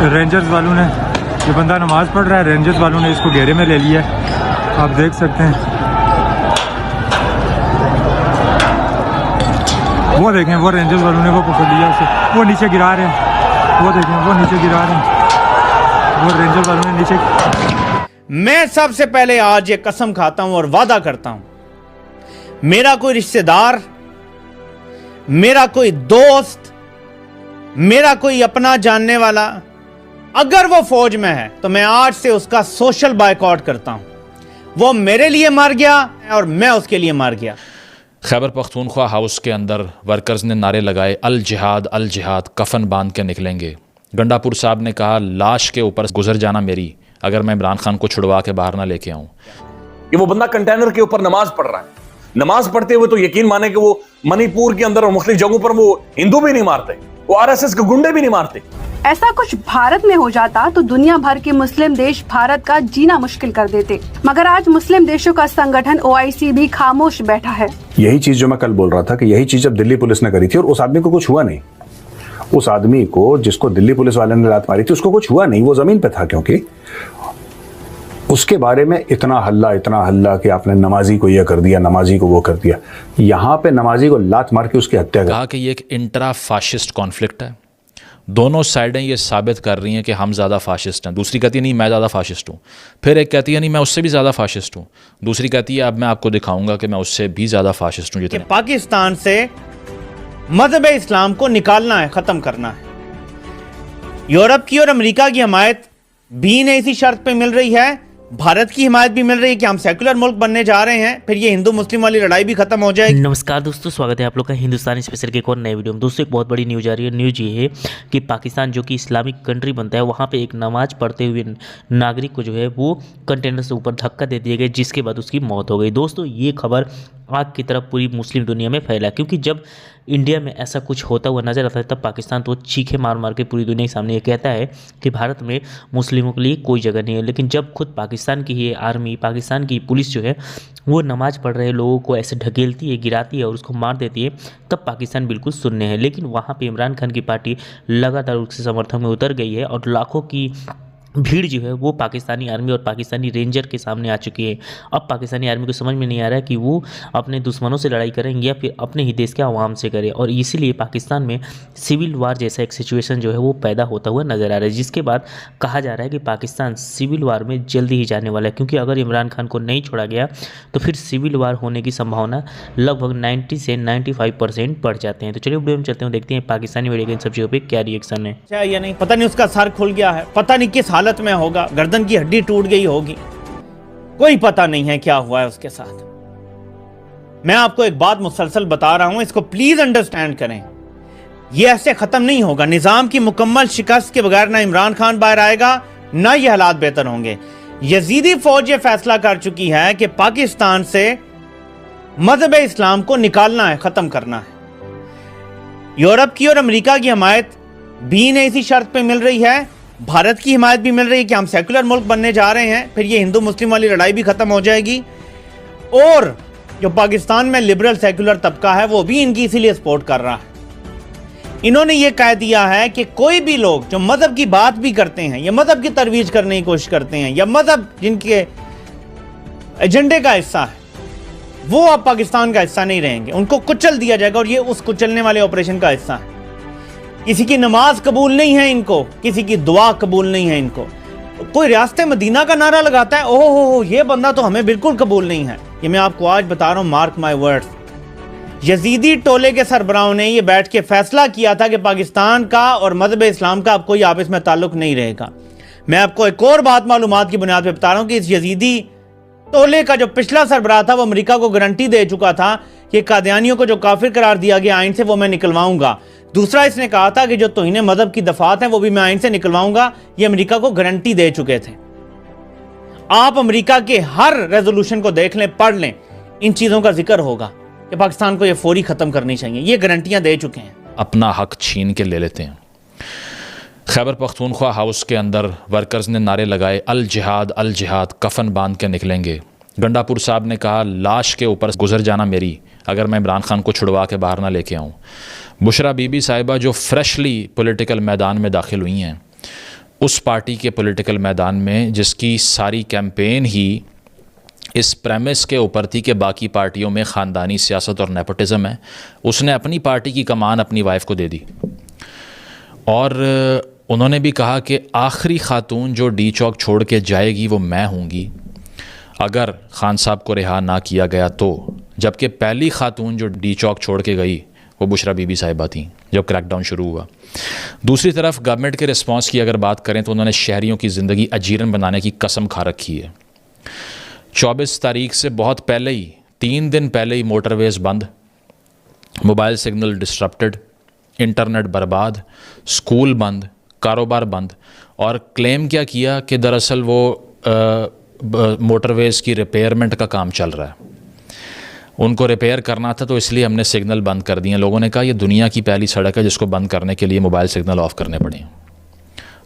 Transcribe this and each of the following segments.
Rangers वालों ने, ये बंदा नमाज़ पढ़ रहा है, रेंजर्स वालों ने इसको घेरे में ले लिया है, आप देख सकते हैं। वो देखें, वो रेंजर्स वालों ने वो पकड़ लिया उसे, वो नीचे गिरा रहे हैं, वो देखें, वो नीचे गिरा रहे हैं, वो रेंजर्स वालों ने नीचे। मैं सबसे पहले आज ये कसम खाता हूं और वादा करता हूं, मेरा कोई रिश्तेदार, मेरा कोई दोस्त, मेरा कोई अपना जानने वाला अगर वो फौज में है तो मैं आज से उसका सोशल बायकॉट करता हूं। वो मेरे लिए मर गया और मैं उसके लिए मर गया। खैबर पख्तूनख्वा हाउस के अंदर वर्कर्स ने नारे लगाए, अल जिहाद, कफन बांध के निकलेंगे। गंडापुर साहब ने कहा, लाश के ऊपर गुजर जाना मेरी, अगर मैं इमरान खान को छुड़वा के बाहर ना लेके आऊं। ये वो बंदा कंटेनर के ऊपर नमाज पढ़ रहा है, नमाज पढ़ते हुए तो यकीन माने कि वो मणिपुर के अंदर और मुख्तलिफ जगहों पर वो हिंदू भी नहीं मारते, वो आरएसएस के गुंडे भी नहीं मारते। ऐसा कुछ भारत में हो जाता तो दुनिया भर के मुस्लिम देश भारत का जीना मुश्किल कर देते, मगर आज मुस्लिम देशों का संगठन OIC भी खामोश बैठा है। यही चीज जो मैं कल बोल रहा था कि यही चीज जब दिल्ली पुलिस ने करी थी और उस आदमी को कुछ हुआ नहीं, उस आदमी को जिसको दिल्ली पुलिस वाले ने लात मारी थी उसको कुछ हुआ नहीं, वो जमीन पे था, क्योंकि उसके बारे में इतना हल्ला कि आपने नमाजी को ये कर दिया, नमाजी को वो कर दिया। यहाँ पे नमाजी को लात मार के उसकी हत्या कहा कि ये एक इंट्रा फाशिस्ट कॉन्फ्लिक्ट है, दोनों साइडें ये साबित कर रही हैं कि हम ज़्यादा फाशिस्ट हैं। दूसरी कहती है नहीं मैं ज़्यादा फाशिस्ट हूँ, फिर एक कहती है नहीं मैं उससे भी ज़्यादा फाशिस्ट हूँ, दूसरी कहती है अब मैं आपको दिखाऊंगा कि मैं उससे भी ज़्यादा फाशिस्ट हूँ। जितने पाकिस्तान से मजहब इस्लाम को निकालना है, ख़त्म करना है। यूरोप की और अमेरिका की हिमायत भी इन्हें इसी शर्त पे मिल रही है, भारत की हिमायत भी मिल रही है कि हम सेकुलर मुल्क बनने जा रहे हैं, फिर ये हिंदू मुस्लिम वाली लड़ाई भी खत्म हो जाएगी। नमस्कार दोस्तों, स्वागत है आप लोग का हिंदुस्तानी स्पेशल के एक और नए वीडियो में। दोस्तों एक बहुत बड़ी न्यूज़ आ रही है। न्यूज़ ये है कि पाकिस्तान जो कि इस्लामिक कंट्री बनता है, वहाँ पे एक नमाज पढ़ते हुए नागरिक को जो है वो कंटेनर से ऊपर धक्का दे दिया गया, जिसके बाद उसकी मौत हो गई। दोस्तों ये खबर आग की तरफ पूरी मुस्लिम दुनिया में फैला, क्योंकि जब इंडिया में ऐसा कुछ होता हुआ नजर आता है तब पाकिस्तान तो चीखे मार मार के पूरी दुनिया के सामने ये कहता है कि भारत में मुस्लिमों के लिए कोई जगह नहीं है। लेकिन जब खुद पाकिस्तान की ही आर्मी, पाकिस्तान की पुलिस जो है वो नमाज पढ़ रहे लोगों को ऐसे ढकेलती है, गिराती है और उसको मार देती है, तब पाकिस्तान बिल्कुल सुनने है। लेकिन वहाँ पर इमरान खान की पार्टी लगातार उसके समर्थन में उतर गई है और लाखों की भीड़ जो है वो पाकिस्तानी आर्मी और पाकिस्तानी रेंजर के सामने आ चुकी है। अब पाकिस्तानी आर्मी को समझ में नहीं आ रहा है कि वो अपने दुश्मनों से लड़ाई करेंगे या फिर अपने ही देश के आवाम से करें, और इसीलिए पाकिस्तान में सिविल वार जैसा एक सिचुएशन जो है वो पैदा होता हुआ नज़र आ रहा है, जिसके बाद कहा जा रहा है कि पाकिस्तान सिविल वार में जल्दी ही जाने वाला है। क्योंकि अगर इमरान खान को नहीं छोड़ा गया तो फिर सिविल वार होने की संभावना लगभग 90 से 95% बढ़ जाते हैं। तो चलिए वीडियो में चलते हैं, देखते हैं पाकिस्तानी मीडिया के इन सब चीज़ों पर क्या रिएक्शन है। या नहीं पता नहीं, उसका सर खुल गया है, पता नहीं किस हालत में होगा, गर्दन की हड्डी टूट गई होगी, कोई पता नहीं है क्या हुआ है उसके साथ। मैं आपको एक बात मुसलसल बता रहा हूं, इसको प्लीज अंडरस्टैंड करें। यह ऐसे खत्म नहीं होगा। निजाम की मुकम्मल शिकस्त के बगैर ना इमरान खान बाहर आएगा, ना ये हालात बेहतर होंगे। यजीदी फौज ये फैसला कर चुकी है कि पाकिस्तान से मजहब इस्लाम को निकालना है, खत्म करना है। यूरोप की और अमेरिका की हिमायत भी इन्हें इसी शर्त पे मिल रही है, भारत की हिमायत भी मिल रही है कि हम सेकुलर मुल्क बनने जा रहे हैं, फिर ये हिंदू मुस्लिम वाली लड़ाई भी खत्म हो जाएगी। और जो पाकिस्तान में लिबरल सेकुलर तबका है वो भी इनकी इसीलिए सपोर्ट कर रहा है। इन्होंने ये कह दिया है कि कोई भी लोग जो मजहब की बात भी करते हैं या मजहब की तरवीज करने की कोशिश करते हैं या मजहब जिनके एजेंडे का हिस्सा है, वो अब पाकिस्तान का हिस्सा नहीं रहेंगे, उनको कुचल दिया जाएगा। और ये उस कुचलने वाले ऑपरेशन का हिस्सा है। किसी की नमाज कबूल नहीं है इनको, किसी की दुआ कबूल नहीं है इनको। कोई रियासत मदीना का नारा लगाता है, ओह हो ये बंदा तो हमें बिल्कुल कबूल नहीं है। ये मैं आपको आज बता रहा हूं, मार्क माय वर्ड्स। यजीदी टोले के सरबराहों ने ये बैठ के फैसला किया था कि पाकिस्तान का और मजहब इस्लाम का अब कोई आपस में ताल्लुक नहीं रहेगा। मैं आपको एक और बात मालूमात की बुनियाद पर बता रहा हूं कि इस यजीदी टोले का जो पिछला सरबराह था वो अमेरिका को गारंटी दे चुका था कि कादियानियों को जो काफिर करार दिया गया आइन से वो मैं निकलवाऊंगा। दूसरा इसने कहा था कि जो तौहीन मजहब की दफात है वो भी मैं आइन से निकलवाऊंगा। ये अमेरिका को गारंटी दे चुके थे। आप अमेरिका के हर रेजोल्यूशन को देख लें, पढ़ लें, इन चीजों का जिक्र होगा कि पाकिस्तान को ये फौरी खत्म करनी चाहिए। ये गारंटियां दे चुके हैं। अपना हक छीन के ले लेते हैं। खैबर पख्तूनख्वा हाउस के अंदर वर्कर्स ने नारे लगाए, अल जिहाद, कफन बांध के निकलेंगे। गंडापुर साहब ने कहा, लाश के ऊपर गुजर जाना मेरी, अगर मैं इमरान खान को छुड़वा के बाहर ना लेके आऊँ। बुशरा बीबी साहिबा जो फ्रेशली पॉलिटिकल मैदान में दाखिल हुई हैं, उस पार्टी के पॉलिटिकल मैदान में जिसकी सारी कैंपेन ही इस प्रेमिस के ऊपर थी कि बाकी पार्टियों में ख़ानदानी सियासत और नेपोटिज़म है, उसने अपनी पार्टी की कमान अपनी वाइफ को दे दी। और उन्होंने भी कहा कि आखिरी खातून जो डी चौक छोड़ के जाएगी वो मैं हूँगी अगर खान साहब को रिहा ना किया गया तो, जबकि पहली खातून जो डी चौक छोड़ के गई वो बुशरा बीबी साहिबा थी जब क्रैकडाउन शुरू हुआ। दूसरी तरफ गवर्नमेंट के रिस्पांस की अगर बात करें तो उन्होंने शहरियों की ज़िंदगी अजीरन बनाने की कसम खा रखी है। 24 तारीख से बहुत पहले ही, 3 दिन पहले ही मोटरवेज़ बंद, मोबाइल सिग्नल डिस्ट्रप्टेड, इंटरनेट बर्बाद, स्कूल बंद, कारोबार बंद। और क्लेम क्या किया कि दरअसल वो मोटरवेज़ की रिपेयरमेंट का काम चल रहा है, उनको रिपेयर करना था तो इसलिए हमने सिग्नल बंद कर दिए। लोगों ने कहा ये दुनिया की पहली सड़क है जिसको बंद करने के लिए मोबाइल सिग्नल ऑफ करने पड़े।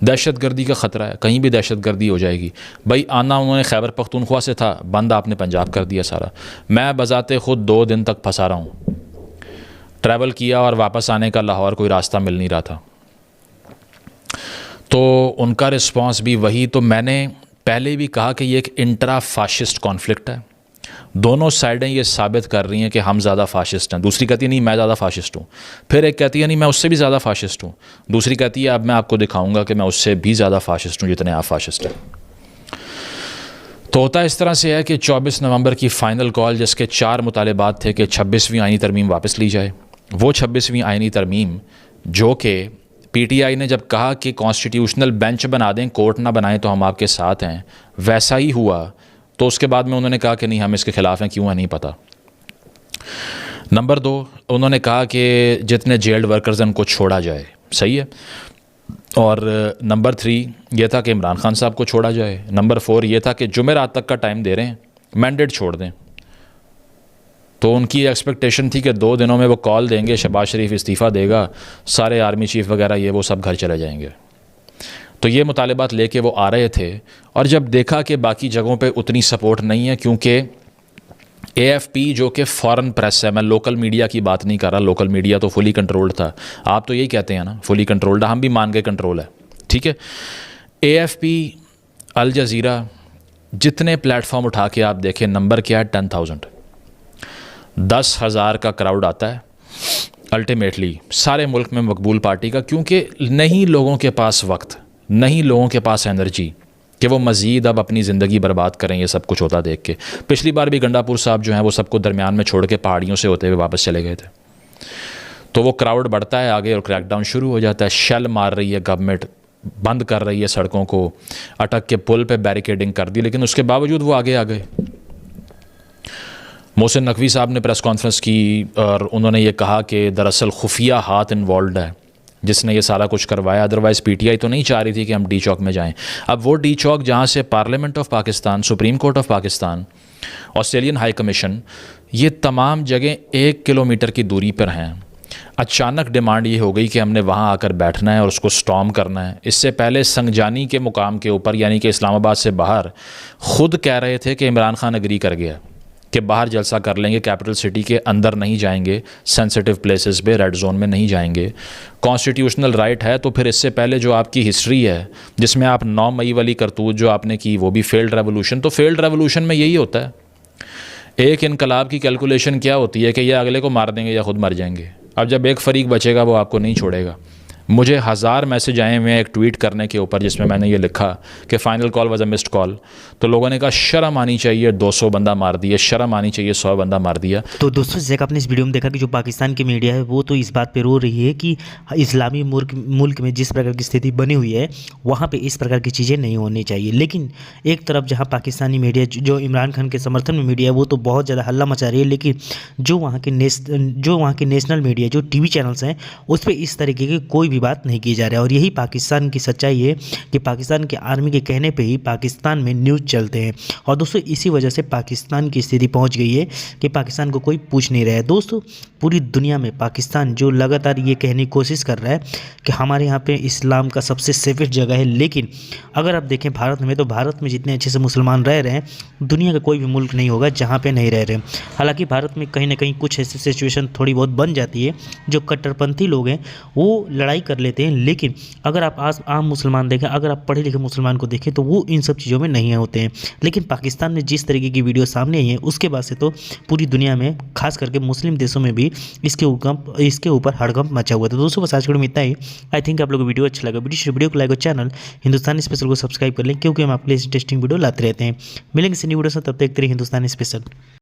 दहशतगर्दी का ख़तरा है, कहीं भी दहशतगर्दी हो जाएगी। भाई आना उन्होंने खैबर पख्तूनख्वा से था, बंद आपने पंजाब कर दिया सारा। मैं बजाते ख़ुद 2 दिन तक फंसा रहा हूँ, ट्रैवल किया और वापस आने का लाहौर कोई रास्ता मिल नहीं रहा था। तो उनका रिस्पांस भी वही। तो मैंने पहले भी कहा कि ये एक इंट्रा फाशिस्ट कॉन्फ्लिक्ट है, दोनों साइडें ये साबित कर रही हैं कि हम ज़्यादा फाशिस्ट हैं। दूसरी कहती है नहीं मैं ज़्यादा फाशिस्ट हूँ, फिर एक कहती है नहीं मैं उससे भी ज़्यादा फाशिस्ट हूँ, दूसरी कहती है अब मैं आपको दिखाऊंगा कि मैं उससे भी ज़्यादा फाशिस्ट हूँ जितने आप फाशिस्ट हैं। तो होता इस तरह से है कि 24 नवंबर की फ़ाइनल कॉल, जिसके 4 मुतालिबात थे कि 26वीं आईनी तरमीम वापस ली जाए, वो 26वीं आईनी तरमीम जो कि PTI ने जब कहा कि कॉन्स्टिट्यूशनल बेंच बना दें, कोर्ट ना बनाएं तो हम आपके साथ हैं, वैसा ही हुआ। तो उसके बाद में उन्होंने कहा कि नहीं हम इसके ख़िलाफ़ हैं, क्यों है नहीं पता। नंबर 2, उन्होंने कहा कि जितने जेल्ड वर्कर्स हैं उनको छोड़ा जाए, सही है। और नंबर 3 ये था कि इमरान खान साहब को छोड़ा जाए। नंबर 4 ये था कि जुमेरात तक का टाइम दे रहे हैं, मैंडेट छोड़ दें। तो उनकी एक्सपेक्टेशन थी कि 2 दिनों में वो कॉल देंगे, शहबाज शरीफ इस्तीफ़ा देगा, सारे आर्मी चीफ वगैरह ये वो सब घर चले जाएंगे। तो ये मुतालिबात लेके वो आ रहे थे। और जब देखा कि बाकी जगहों पे उतनी सपोर्ट नहीं है, क्योंकि AFP जो कि फॉरेन प्रेस है, मैं लोकल मीडिया की बात नहीं कर रहा, लोकल मीडिया तो फुली कंट्रोल्ड था, आप तो यही कहते हैं ना फुली कंट्रोल्ड, हम भी मान गए कंट्रोल है, ठीक है। AFP, अल जज़ीरा, जितने प्लेटफॉर्म उठा के आप देखें, नंबर क्या है 10,000, 10,000 का क्राउड आता है अल्टीमेटली सारे मुल्क में मकबूल पार्टी का, क्योंकि नहीं लोगों के पास वक्त, नहीं लोगों के पास एनर्जी कि वो मज़ीद अब अपनी ज़िंदगी बर्बाद करें ये सब कुछ होता देख के। पिछली बार भी गंडापुर साहब जो हैं वो सबको दरमियान में छोड़ के पहाड़ियों से होते हुए वापस चले गए थे। तो वो क्राउड बढ़ता है आगे और क्रैकडाउन शुरू हो जाता है। शेल मार रही है गवर्नमेंट, बंद कर रही है सड़कों को, अटक के पुल पे बैरिकेडिंग कर दी, लेकिन उसके बावजूद वो आगे आ गए। मोहसिन नकवी साहब ने प्रेस कॉन्फ्रेंस की और उन्होंने ये कहा कि दरअसल खुफिया हाथ इन्वॉल्व है जिसने ये सारा कुछ करवाया, अदरवाइज़ PTI तो नहीं चाह रही थी कि हम डी चौक में जाएं। अब वो डी चौक जहाँ से parliament of Pakistan, supreme court of Pakistan, Australian high commission, ये तमाम जगह 1 किलोमीटर की दूरी पर हैं। अचानक डिमांड ये हो गई कि हमने वहाँ आकर बैठना है और उसको स्टॉर्म करना है। इससे पहले संगजानी के मुकाम के ऊपर, यानी कि इस्लामाबाद से बाहर, ख़ुद कह रहे थे कि इमरान खान एग्री कर गया कि बाहर जलसा कर लेंगे, कैपिटल सिटी के अंदर नहीं जाएंगे, सेंसिटिव प्लेसेस पे, रेड जोन में नहीं जाएंगे। कॉन्स्टिट्यूशनल राइट है। तो फिर इससे पहले जो आपकी हिस्ट्री है जिसमें आप 9 मई वाली करतूत जो आपने की वो भी फेल्ड रेवोल्यूशन, तो फेल्ड रेवोल्यूशन में यही होता है, एक इनकलाब की कैलकुलेशन क्या होती है कि ये अगले को मार देंगे या खुद मर जाएंगे। अब जब एक फरीक बचेगा वो आपको नहीं छोड़ेगा। मुझे 1000 मैसेज आए हुए एक ट्वीट करने के ऊपर जिसमें मैंने ये लिखा कि final call was a missed call. तो लोगों ने कहा शर्म आनी चाहिए, 200 बंदा मार दिया, शर्म आनी चाहिए, 100 बंदा मार दिया। तो दोस्तों जैसे आपने इस वीडियो में देखा कि जो पाकिस्तान की मीडिया है वो तो इस बात पे रो रही है कि इस्लामी मुल्क में जिस प्रकार की स्थिति बनी हुई है वहाँ पे इस प्रकार की चीज़ें नहीं होनी चाहिए। लेकिन एक तरफ जहाँ पाकिस्तानी मीडिया जो इमरान खान के समर्थन में मीडिया है वो तो बहुत ज़्यादा हल्ला मचा रही है, लेकिन जो वहाँ के नेशनल मीडिया, जो TV चैनल्स हैं, उस पर इस तरीके की कोई भी बात नहीं की जा रही है। और यही पाकिस्तान की सच्चाई है कि पाकिस्तान के आर्मी के कहने पे ही पाकिस्तान में न्यूज़ चलते हैं। और दोस्तों इसी वजह से पाकिस्तान की स्थिति पहुंच गई है कि पाकिस्तान को कोई पूछ नहीं रहा है। दोस्तों पूरी दुनिया में पाकिस्तान जो लगातार ये कहने की कोशिश कर रहा है कि हमारे यहाँ पे इस्लाम का सबसे सेफेस्ट जगह है, लेकिन अगर आप देखें भारत में, तो भारत में जितने अच्छे से मुसलमान रह रहे हैं, दुनिया का कोई भी मुल्क नहीं होगा जहाँ पर नहीं रह रहे। हालाँकि भारत में कहीं ना कहीं कुछ ऐसी सिचुएशन थोड़ी बहुत बन जाती है, जो कट्टरपंथी लोग हैं वो लड़ाई कर लेते हैं, लेकिन अगर आप आज आम मुसलमान देखें, अगर आप पढ़े लिखे मुसलमान को देखें तो वो इन सब चीज़ों में नहीं होते हैं। लेकिन पाकिस्तान में जिस तरीके की वीडियो सामने आई है उसके बाद से तो पूरी दुनिया में, खास करके मुस्लिम देशों में भी इसके ऊपर हड़कंप मचा हुआ था। दोस्तों बस आज के वीडियो में इतना ही। आई थिंक आप लोगों को वीडियो अच्छा लगा। वीडियो को लाइक और चैनल हिंदुस्तानी स्पेशल को सब्सक्राइब कर लें, क्योंकि हम आपके लिए इंटरेस्टिंग वीडियो लाते रहते हैं। मिलेंगे इस न्यू वीडियो से, तब तक हिंदुस्तानी स्पेशल।